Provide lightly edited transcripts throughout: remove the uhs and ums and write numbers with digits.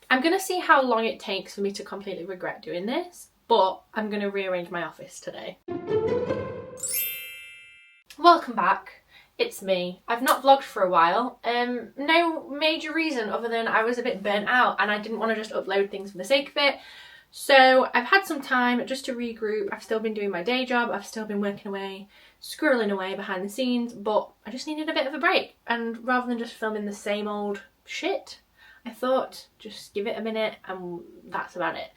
I'm going to see how long it takes for me to completely regret doing this, but I'm going to rearrange my office today. Welcome back. It's me. I've not vlogged for a while. No major reason other than I was a bit burnt out and I didn't want to just upload things for the sake of it. So I've had some time just to regroup. I've still been doing my day job. I've still been working away, squirreling away behind the scenes, but I just needed a bit of a break. And rather than just filming the same old shit, I thought just give it a minute and that's about it.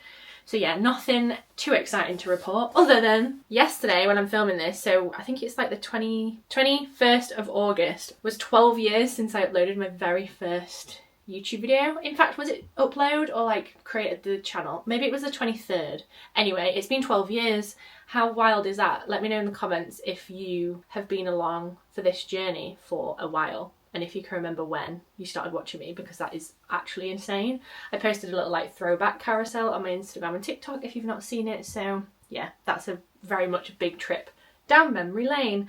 So yeah, nothing too exciting to report other than yesterday when I'm filming this, so I think it's like the 21st of August, was 12 years since I uploaded my very first YouTube video. In fact, was it upload or like created the channel? Maybe it was the 23rd. Anyway, it's been 12 years. How wild is that? Let me know in the comments if you have been along for this journey for a while. And if you can remember when you started watching me, because that is actually insane. I posted a little like throwback carousel on my Instagram and TikTok if you've not seen it. So yeah, that's a very much big trip down memory lane.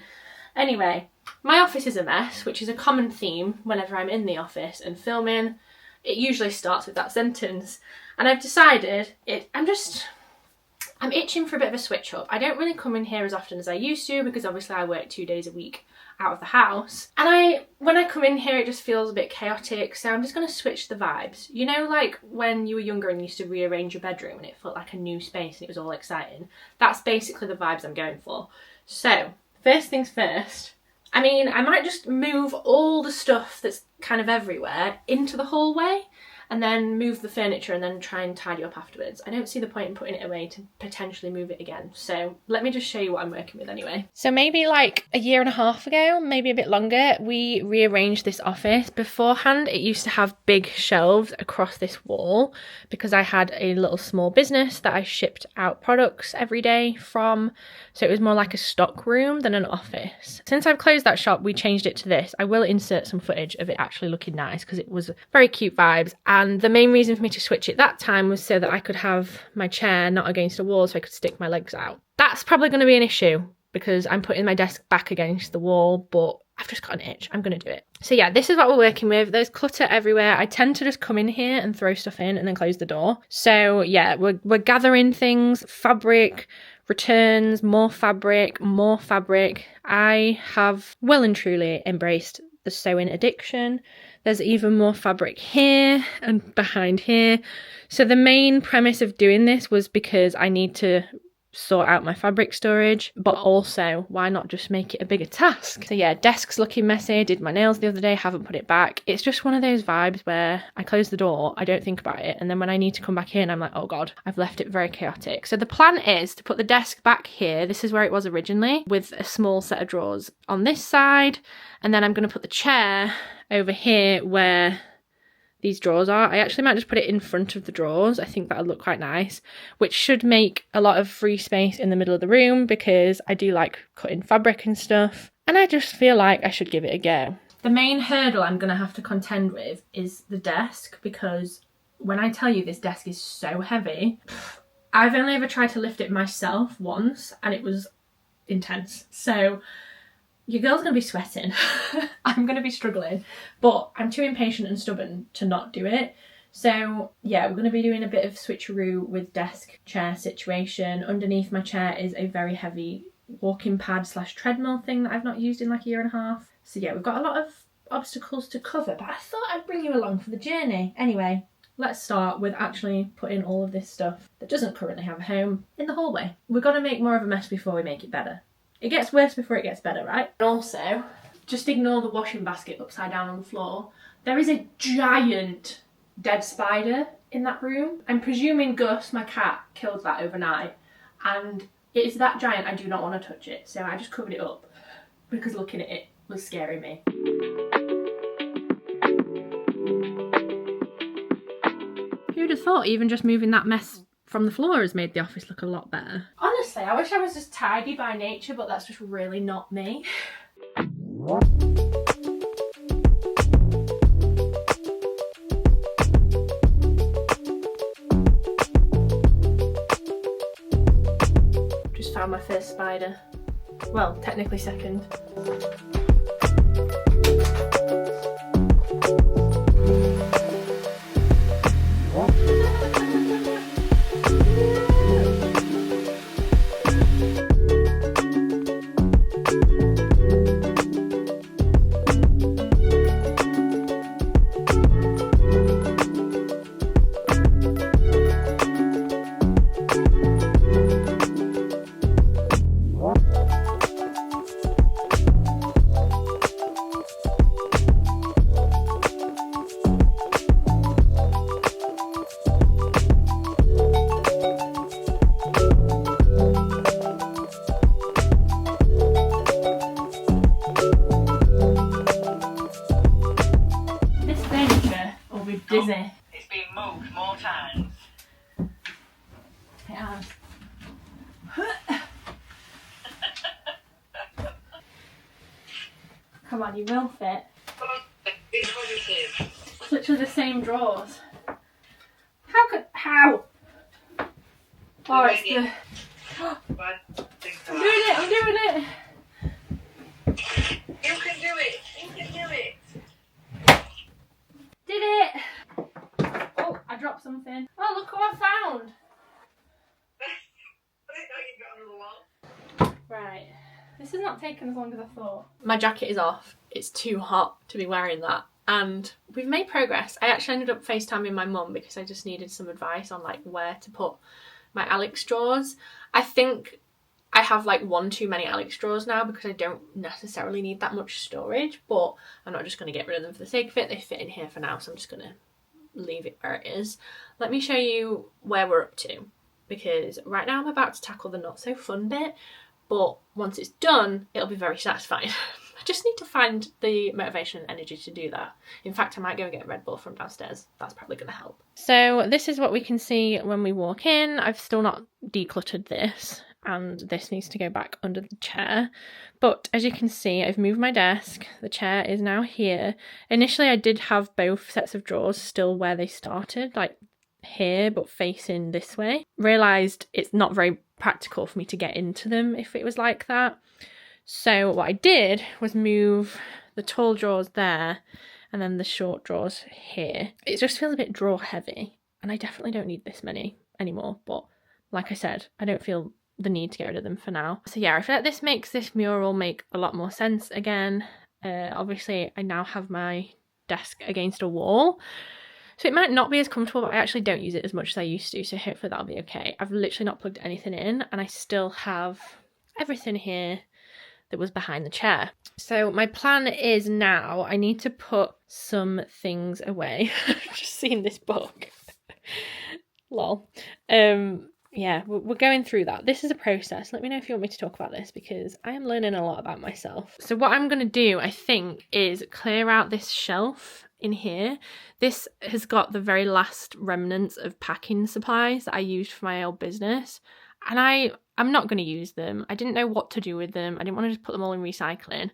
Anyway, my office is a mess, which is a common theme whenever I'm in the office and filming. It usually starts with that sentence. And I've decided I'm itching for a bit of a switch up. I don't really come in here as often as I used to because obviously I work 2 days a week out of the house. And when I come in here, it just feels a bit chaotic. So I'm just going to switch the vibes. You know, like when you were younger and you used to rearrange your bedroom and it felt like a new space and it was all exciting. That's basically the vibes I'm going for. So first things first, I mean, I might just move all the stuff that's kind of everywhere into the hallway and then move the furniture and then try and tidy up afterwards. I don't see the point in putting it away to potentially move it again. So let me just show you what I'm working with anyway. So maybe like a year and a half ago, maybe a bit longer, we rearranged this office. Beforehand, it used to have big shelves across this wall because I had a little small business that I shipped out products every day from. So it was more like a stock room than an office. Since I've closed that shop, we changed it to this. I will insert some footage of it actually looking nice because it was very cute vibes. And the main reason for me to switch it that time was so that I could have my chair not against a wall so I could stick my legs out. That's probably going to be an issue because I'm putting my desk back against the wall, but I've just got an itch. I'm going to do it. So yeah, this is what we're working with. There's clutter everywhere. I tend to just come in here and throw stuff in and then close the door. So yeah, we're gathering things, fabric, returns, more fabric. I have well and truly embraced the sewing addiction. There's even more fabric here and behind here. So the main premise of doing this was because I need to sort out my fabric storage, but also why not just make it a bigger task? So yeah, desk's looking messy. Did my nails the other day, haven't put it back. It's just one of those vibes where I close the door, I don't think about it, and then when I need to come back in, I'm like, oh god, I've left it very chaotic. So the plan is to put the desk back here. This is where it was originally, with a small set of drawers on this side, and then I'm going to put the chair over here where these drawers are. I actually might just put it in front of the drawers. I think that'll look quite nice, which should make a lot of free space in the middle of the room because I do like cutting fabric and stuff, and I just feel like I should give it a go. The main hurdle I'm going to have to contend with is the desk, because when I tell you this desk is so heavy, I've only ever tried to lift it myself once and it was intense. So your girl's going to be sweating. I'm going to be struggling, but I'm too impatient and stubborn to not do it. So yeah, we're going to be doing a bit of switcheroo with desk chair situation. Underneath my chair is a very heavy walking pad / treadmill thing that I've not used in like a year and a half. So yeah, we've got a lot of obstacles to cover, but I thought I'd bring you along for the journey. Anyway, let's start with actually putting all of this stuff that doesn't currently have a home in the hallway. We're going to make more of a mess before we make it better. It gets worse before it gets better, right? And also, just ignore the washing basket upside down on the floor. There is a giant dead spider in that room. I'm presuming Gus, my cat, killed that overnight. And it is that giant, I do not want to touch it. So I just covered it up because looking at it was scaring me. Who'd have thought even just moving that mess from the floor has made the office look a lot better? Honestly, I wish I was just tidy by nature, but that's just really not me. Just found my first spider. Well, technically second. more times. It has. Come on, you will fit. Be positive. It's literally the same drawers. How? Oh, it's the... I'm doing it! You can do it! You can do it! Did it! Oh, I dropped something. Oh, look what I found! I didn't know you got another one. Right. This has not taken as long as I thought. My jacket is off. It's too hot to be wearing that. And we've made progress. I actually ended up FaceTiming my mum because I just needed some advice on like where to put my Alex drawers. I think I have like one too many Alex drawers now because I don't necessarily need that much storage, but I'm not just going to get rid of them for the sake of it. They fit in here for now, so I'm just going to leave it where it is. Let me show you where we're up to, because right now I'm about to tackle the not so fun bit, but once it's done, it'll be very satisfying. I just need to find the motivation and energy to do that. In fact, I might go and get a Red Bull from downstairs. That's probably going to help. So this is what we can see when we walk in. I've still not decluttered this, and this needs to go back under the chair. But as you can see, I've moved my desk. The chair is now here. Initially, I did have both sets of drawers still where they started, like here, but facing this way. Realised it's not very practical for me to get into them if it was like that. So what I did was move the tall drawers there and then the short drawers here. It just feels a bit drawer heavy, and I definitely don't need this many anymore, but like I said, I don't feel the need to get rid of them for now. So yeah, I feel like this makes this mural make a lot more sense again. Obviously I now have my desk against a wall, so it might not be as comfortable, but I actually don't use it as much as I used to, so hopefully that'll be okay. I've literally not plugged anything in, and I still have everything here that was behind the chair. So my plan is now I need to put some things away. I've just seen this book. Lol. Yeah, we're going through that. This is a process. Let me know if you want me to talk about this, because I am learning a lot about myself. So what I'm going to do, I think, is clear out this shelf in here. This has got the very last remnants of packing supplies that I used for my old business. And I'm not going to use them. I didn't know what to do with them. I didn't want to just put them all in recycling,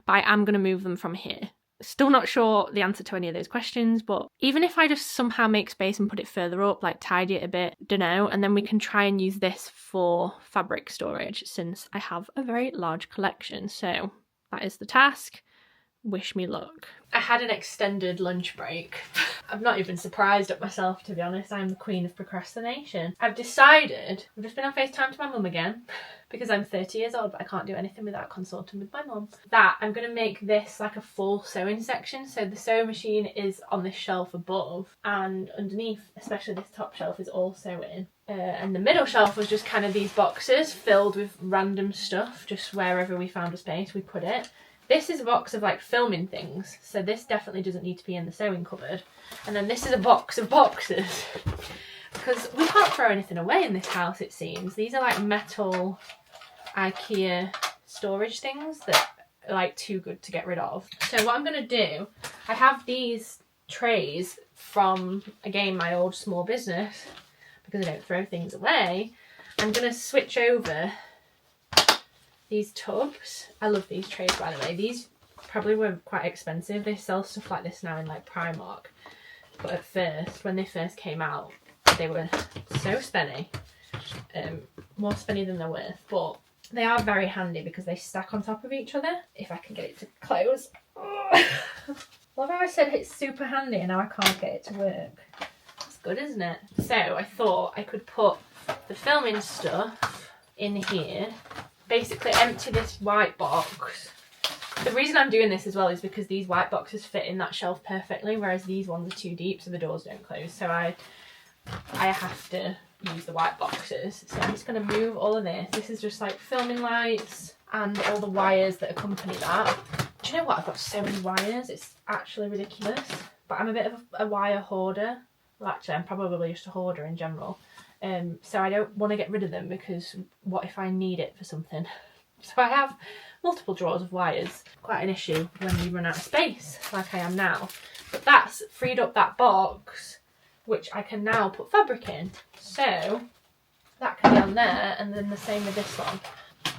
but I am going to move them from here. Still not sure the answer to any of those questions, but even if I just somehow make space and put it further up, like tidy it a bit, dunno, and then we can try and use this for fabric storage since I have a very large collection. So that is the task. Wish me luck. I had an extended lunch break. I'm not even surprised at myself, to be honest. I'm the queen of procrastination. I've decided, I've just been on FaceTime to my mum again, because I'm 30 years old, but I can't do anything without consulting with my mum, that I'm going to make this like a full sewing section. So the sewing machine is on this shelf above, and underneath, especially this top shelf, is all sewing. And the middle shelf was just kind of these boxes filled with random stuff, just wherever we found a space we put it. This is a box of like filming things, so this definitely doesn't need to be in the sewing cupboard. And then this is a box of boxes, because we can't throw anything away in this house, it seems. These are like metal IKEA storage things that are like too good to get rid of. So what I'm going to do, I have these trays from, again, my old small business, because I don't throw things away. I'm going to switch over these tubs. I love these trays, by the way. These probably were quite expensive. They sell stuff like this now in like Primark, but at first, when they first came out, they were so spenny, more spenny than they're worth, but they are very handy because they stack on top of each other. If I can get it to close. Love how I said it's super handy and now I can't get it to work. That's good, isn't it? So I thought I could put the filming stuff in here, basically empty this white box. The reason I'm doing this as well is because these white boxes fit in that shelf perfectly, whereas these ones are too deep so the doors don't close. So I have to use the white boxes. So I'm just going to move all of this. This is just like filming lights and all the wires that accompany that. Do you know what? I've got so many wires. It's actually ridiculous. But I'm a bit of a wire hoarder. Well, actually, I'm probably just a hoarder in general. So I don't want to get rid of them because what if I need it for something? So I have multiple drawers of wires. Quite an issue when you run out of space, like I am now. But that's freed up that box which I can now put fabric in. So that can be on there, and then the same with this one.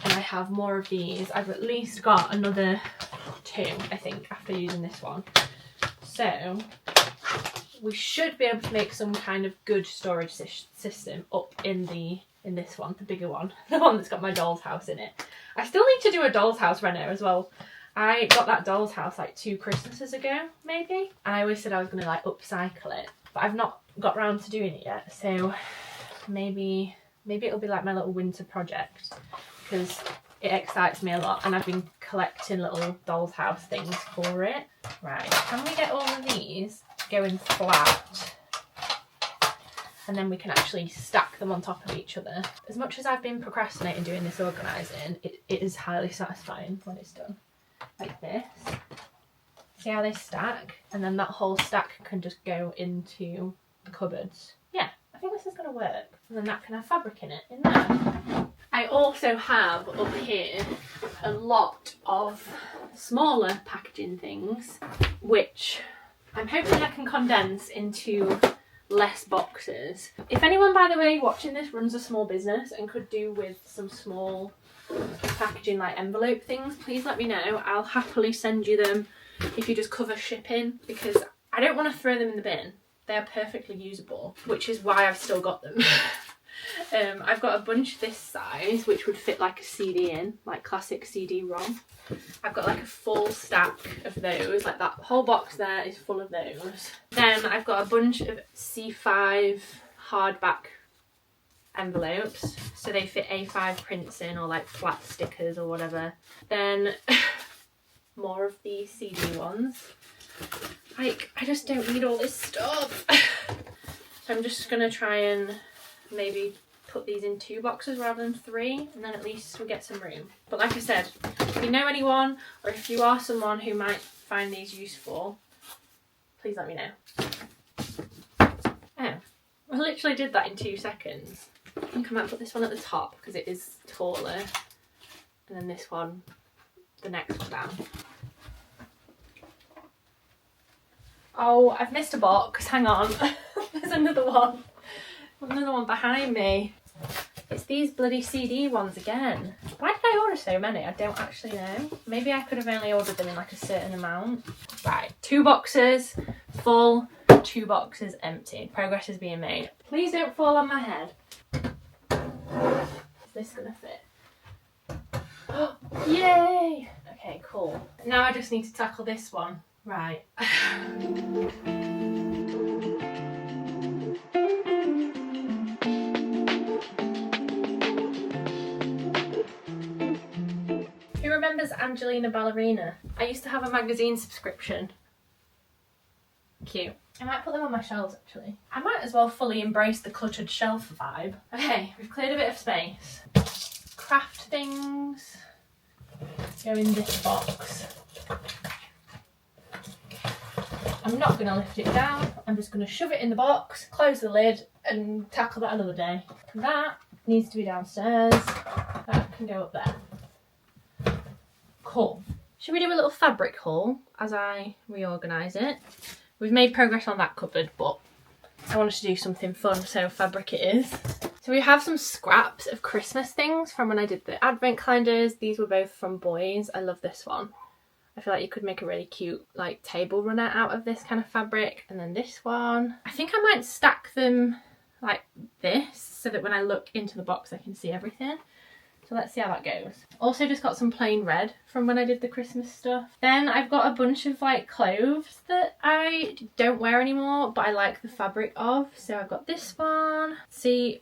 And I have more of these. I've at least got another 2, I think, after using this one. So we should be able to make some kind of good storage system up in this one, the bigger one, the one that's got my doll's house in it. I still need to do a doll's house reno as well. I got that doll's house like 2 Christmases ago, maybe. And I always said I was gonna like upcycle it, but I've not got round to doing it yet. So maybe it'll be like my little winter project, because it excites me a lot and I've been collecting little doll's house things for it. Right, can we get all of these going flat? And then we can actually stack them on top of each other. As much as I've been procrastinating doing this organising, it is highly satisfying when it's done. Like this. See how they stack? And then that whole stack can just go into the cupboards. Yeah, I think this is going to work. And then that can have fabric in it, in there. I also have up here a lot of smaller packaging things, which I'm hoping I can condense into less boxes. If anyone, by the way, watching this runs a small business and could do with some small packaging like envelope things, please let me know. I'll happily send you them if you just cover shipping, because I don't want to throw them in the bin. They are perfectly usable, which is why I've still got them. I've got a bunch this size, which would fit like a CD in, like classic CD-ROM. I've got like a full stack of those, like that whole box there is full of those. Then I've got a bunch of C5 hardback envelopes, so they fit A5 prints in, or like flat stickers or whatever. Then more of the CD ones. Like, I just don't need all this stuff. So I'm just gonna try and maybe put these in 2 boxes rather than 3, and then at least we'll get some room. But like I said, if you know anyone, or if you are someone who might find these useful, please let me know. Oh, I literally did that in 2 seconds. I think I might put this one at the top because it is taller, and then this one, the next one down. Oh, I've missed a box, hang on. There's another one behind me. It's these bloody CD ones again. Why did I order so many? I don't actually know. Maybe I could have only ordered them in like a certain amount. Right, 2 boxes full, 2 boxes empty. Progress is being made. Please don't fall on my head. Is this gonna fit? Yay! Okay, cool. Now I just need to tackle this one. Right. Who remembers Angelina Ballerina? I used to have a magazine subscription. Cute. I might put them on my shelves actually. I might as well fully embrace the cluttered shelf vibe. Okay, we've cleared a bit of space. Craft things go in this box. I'm not going to lift it down, I'm just going to shove it in the box, close the lid and tackle that another day. That needs to be downstairs, that can go up there. Cool. Should we do a little fabric haul as I reorganise it? We've made progress on that cupboard, but I wanted to do something fun, so fabric it is. So we have some scraps of Christmas things from when I did the advent calendars. These were both from boys. I love this one. I feel like you could make a really cute like table runner out of this kind of fabric. And then this one. I think I might stack them like this so that when I look into the box I can see everything. So let's see how that goes. Also just got some plain red from when I did the Christmas stuff. Then I've got a bunch of like clothes that I don't wear anymore but I like the fabric of. So I've got this one. See,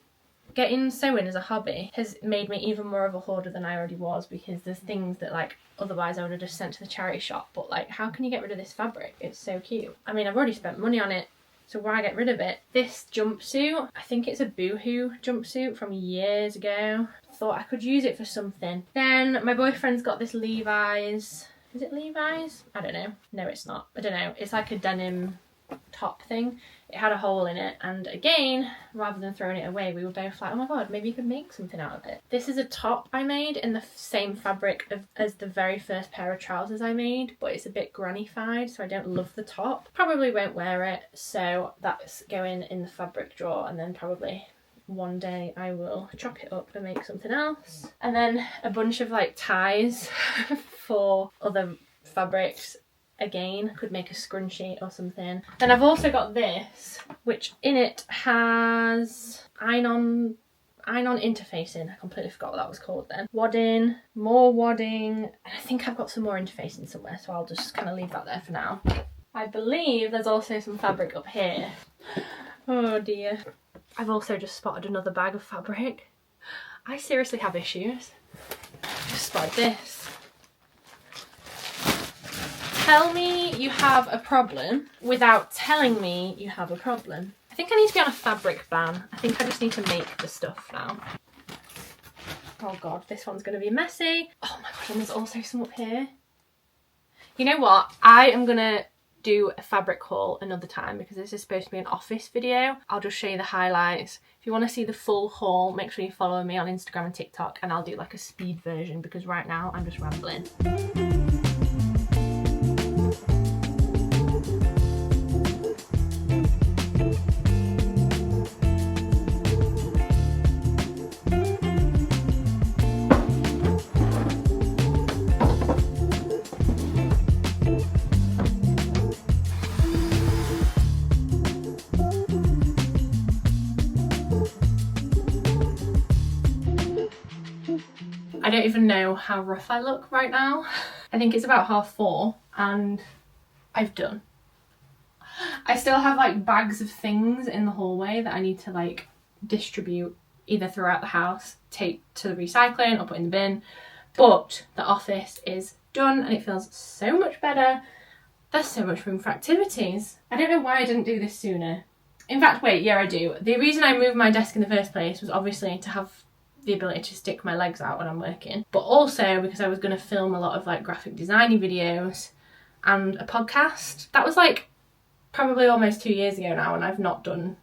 getting sewing as a hobby has made me even more of a hoarder than I already was, because there's things that like otherwise I would have just sent to the charity shop, but like how can you get rid of this fabric? It's so cute. I mean, I've already spent money on it, so why get rid of it? This jumpsuit, I think it's a Boohoo jumpsuit from years ago. Thought I could use it for something. Then my boyfriend's got this Levi's. Is it Levi's? I don't know. No, it's not. I don't know. It's like a denim top thing, it had a hole in it, and again, rather than throwing it away, we were both like, oh my god, maybe you could make something out of it. This is a top I made in the same fabric as the very first pair of trousers I made, but it's a bit granny-fied, so I don't love the top. Probably won't wear it, so that's going in the fabric drawer, and then probably one day I will chop it up and make something else. And then a bunch of like ties for other fabrics. Again, could make a scrunchie or something. Then I've also got this, which in it has iron-on interfacing. I completely forgot what that was called then. Wadding, more wadding, and I think I've got some more interfacing somewhere, so I'll just kind of leave that there for now. I believe there's also some fabric up here. Oh dear. I've also just spotted another bag of fabric. I seriously have issues. I've just spotted this. Tell me you have a problem without telling me you have a problem. I think I need to be on a fabric ban. I think I just need to make the stuff now. Oh god, this one's going to be messy. Oh my god, and there's also some up here. You know what? I am going to do a fabric haul another time because this is supposed to be an office video. I'll just show you the highlights. If you want to see the full haul, make sure you follow me on Instagram and TikTok, and I'll do like a speed version because right now I'm just rambling. I don't even know how rough I look right now. I think it's about 4:30 and I've done. I still have like bags of things in the hallway that I need to like distribute either throughout the house, take to the recycling or put in the bin, but the office is done and it feels so much better. There's so much room for activities. I don't know why I didn't do this sooner. In fact, wait, yeah I do. The reason I moved my desk in the first place was obviously to have the ability to stick my legs out when I'm working, but also because I was going to film a lot of like graphic designy videos and a podcast. That was like probably almost 2 years ago now, and I've not done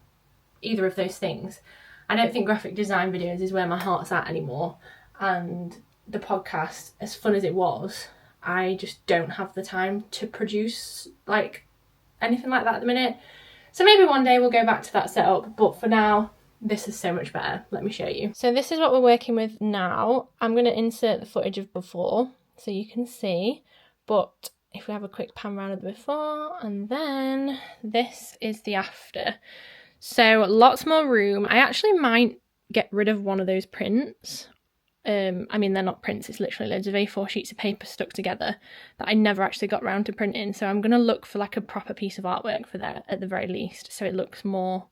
either of those things. I don't think graphic design videos is where my heart's at anymore, and the podcast, as fun as it was, I just don't have the time to produce like anything like that at the minute. So maybe one day we'll go back to that setup, but for now this is so much better. Let me show you. So this is what we're working with now. I'm going to insert the footage of before so you can see, but if we have a quick pan round of the before, and then this is the after. So lots more room. I actually might get rid of one of those prints. I mean, they're not prints, it's literally loads of A4 sheets of paper stuck together that I never actually got round to printing. So I'm going to look for like a proper piece of artwork for that at the very least, so it looks more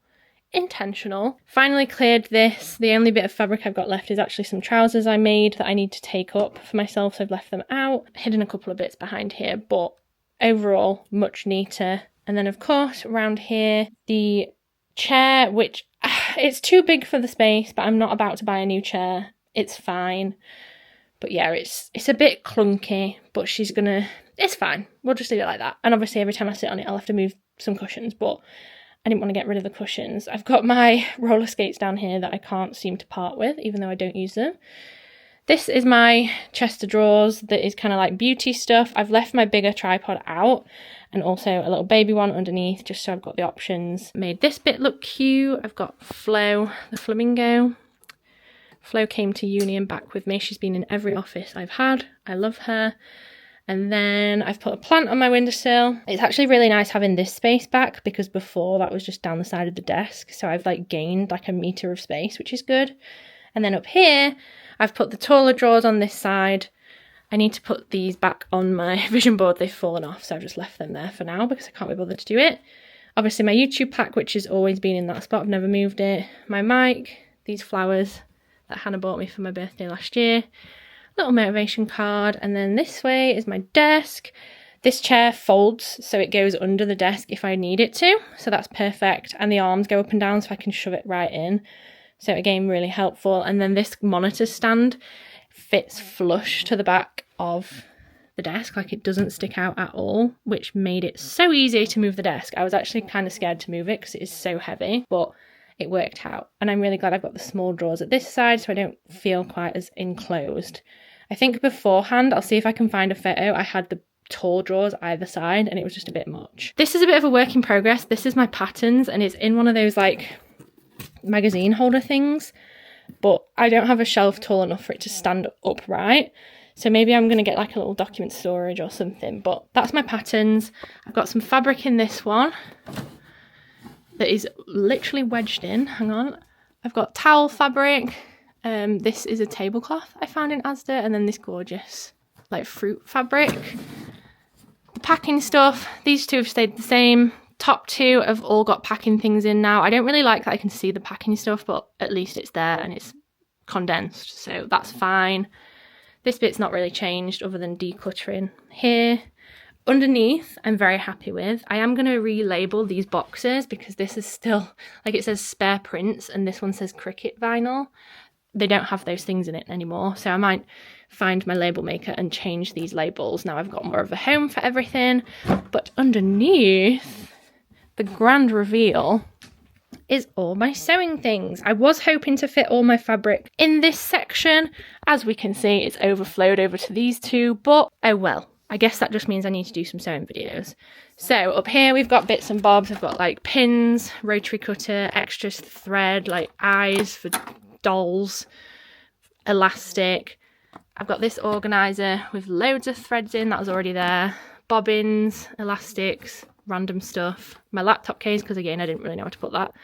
intentional. Finally cleared this. The only bit of fabric I've got left is actually some trousers I made that I need to take up for myself, so I've left them out. Hidden a couple of bits behind here, but overall much neater. And then of course around here the chair, which it's too big for the space, but I'm not about to buy a new chair. It's fine. But yeah, it's a bit clunky, but it's fine. We'll just leave it like that. And obviously every time I sit on it I'll have to move some cushions, but I didn't want to get rid of the cushions. I've got my roller skates down here that I can't seem to part with, even though I don't use them. This is my chest of drawers that is kind of like beauty stuff. I've left my bigger tripod out and also a little baby one underneath, just so I've got the options. Made this bit look cute. I've got Flo, the flamingo. Flo came to uni and back with me. She's been in every office I've had. I love her. And then I've put a plant on my windowsill. It's actually really nice having this space back because before that was just down the side of the desk. So I've like gained like a metre of space, which is good. And then up here, I've put the taller drawers on this side. I need to put these back on my vision board. They've fallen off, so I've just left them there for now because I can't be bothered to do it. Obviously my YouTube pack, which has always been in that spot. I've never moved it. My mic, these flowers that Hannah bought me for my birthday last year. Little motivation card, and then this way is my desk. This chair folds so it goes under the desk if I need it to, so that's perfect, and the arms go up and down so I can shove it right in, so again really helpful. And then this monitor stand fits flush to the back of the desk, like it doesn't stick out at all, which made it so easy to move the desk. I was actually kind of scared to move it because it is so heavy, but it worked out. And I'm really glad I've got the small drawers at this side so I don't feel quite as enclosed. I think beforehand, I'll see if I can find a photo, I had the tall drawers either side and it was just a bit much. This is a bit of a work in progress. This is my patterns and it's in one of those like magazine holder things, but I don't have a shelf tall enough for it to stand upright. So maybe I'm going to get like a little document storage or something, but that's my patterns. I've got some fabric in this one that is literally wedged in. Hang on. I've got towel fabric. This is a tablecloth I found in Asda, and then this gorgeous like fruit fabric. The packing stuff, these two have stayed the same. Top two have all got packing things in now. I don't really like that I can see the packing stuff, but at least it's there and it's condensed, so that's fine. This bit's not really changed other than decluttering here. Underneath, I'm very happy with. I am going to relabel these boxes because this is still, like it says spare prints and this one says cricket vinyl. They don't have those things in it anymore, so I might find my label maker and change these labels. Now I've got more of a home for everything. But underneath, the grand reveal is all my sewing things. I was hoping to fit all my fabric in this section. As we can see, it's overflowed over to these two, but oh well. I guess that just means I need to do some sewing videos. So up here we've got bits and bobs. I've got like pins, rotary cutter, extra thread, like eyes for dolls, elastic. I've got this organiser with loads of threads in, that was already there. Bobbins, elastics, random stuff. My laptop case, because again I didn't really know how to put that.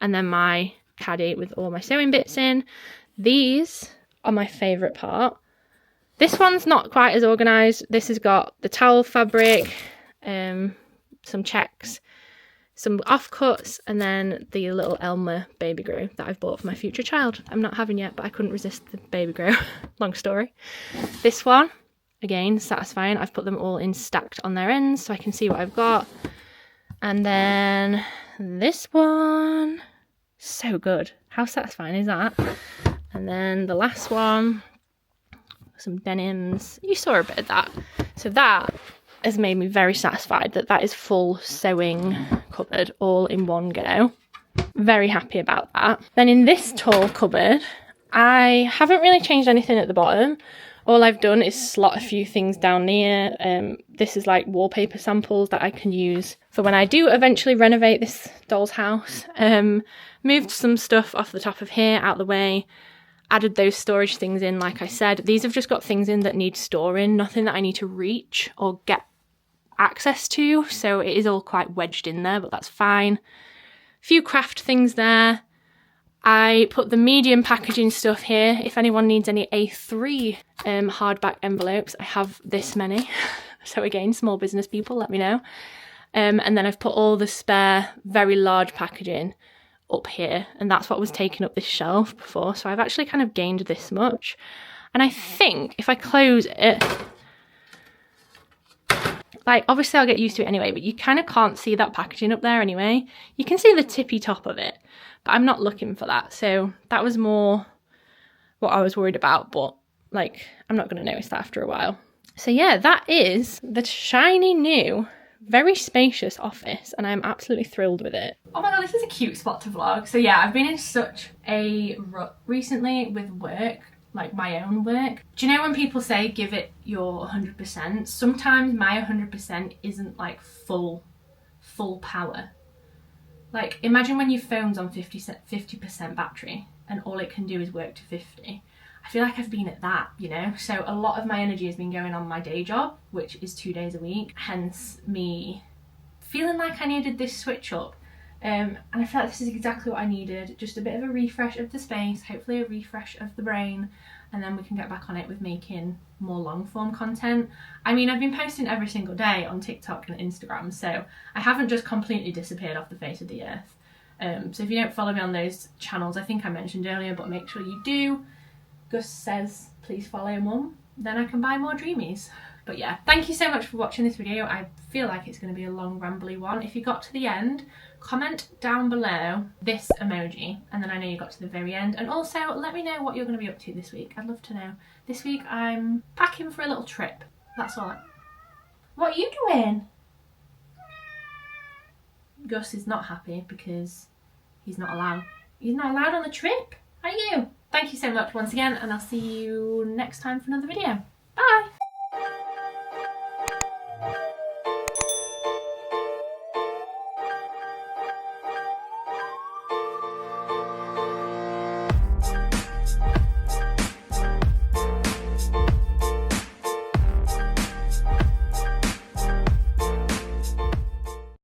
And then my caddy with all my sewing bits in. These are my favourite part. This one's not quite as organised. This has got the towel fabric, some checks, some offcuts, and then the little Elmer baby grow that I've bought for my future child. I'm not having yet, but I couldn't resist the baby grow. Long story. This one, again, satisfying. I've put them all in stacked on their ends so I can see what I've got. And then this one, so good. How satisfying is that? And then the last one, some denims. You saw a bit of that. So that has made me very satisfied that that is full sewing cupboard all in one go. Very happy about that. Then in this tall cupboard, I haven't really changed anything at the bottom. All I've done is slot a few things down near. This is like wallpaper samples that I can use for when I do eventually renovate this doll's house. Moved some stuff off the top of here out the way. Added those storage things in, like I said. These have just got things in that need storing, nothing that I need to reach or get access to, so it is all quite wedged in there, but that's fine. A few craft things there. I put the medium packaging stuff here. If anyone needs any A3 hardback envelopes, I have this many. So again, small business people, let me know. And then I've put all the spare, very large packaging up here, and that's what was taking up this shelf before, so I've actually kind of gained this much. And I think if I close it, like obviously I'll get used to it anyway, but you kind of can't see that packaging up there anyway. You can see the tippy top of it, but I'm not looking for that, so that was more what I was worried about, but like I'm not going to notice that after a while. So yeah, that is the shiny new, very spacious office, and I'm absolutely thrilled with it. Oh my god, this is a cute spot to vlog. So yeah, I've been in such a rut recently with work, like my own work. Do you know when people say give it your 100%? Sometimes my 100% isn't like full power. Like imagine when your phone's on 50% battery and all it can do is work to 50. I feel like I've been at that, you know? So a lot of my energy has been going on my day job, which is 2 days a week, hence me feeling like I needed this switch up. And I feel like this is exactly what I needed, just a bit of a refresh of the space, hopefully a refresh of the brain, and then we can get back on it with making more long form content. I mean, I've been posting every single day on TikTok and Instagram, so I haven't just completely disappeared off the face of the earth. So if you don't follow me on those channels, I think I mentioned earlier, but make sure you do. Gus says, please follow mum, then I can buy more dreamies. But yeah, thank you so much for watching this video. I feel like it's going to be a long rambly one. If you got to the end, comment down below this emoji, and then I know you got to the very end. And also let me know what you're going to be up to this week. I'd love to know. This week I'm packing for a little trip. That's all. What are you doing? Gus is not happy because he's not allowed. He's not allowed on the trip, are you? Thank you so much once again, and I'll see you next time for another video.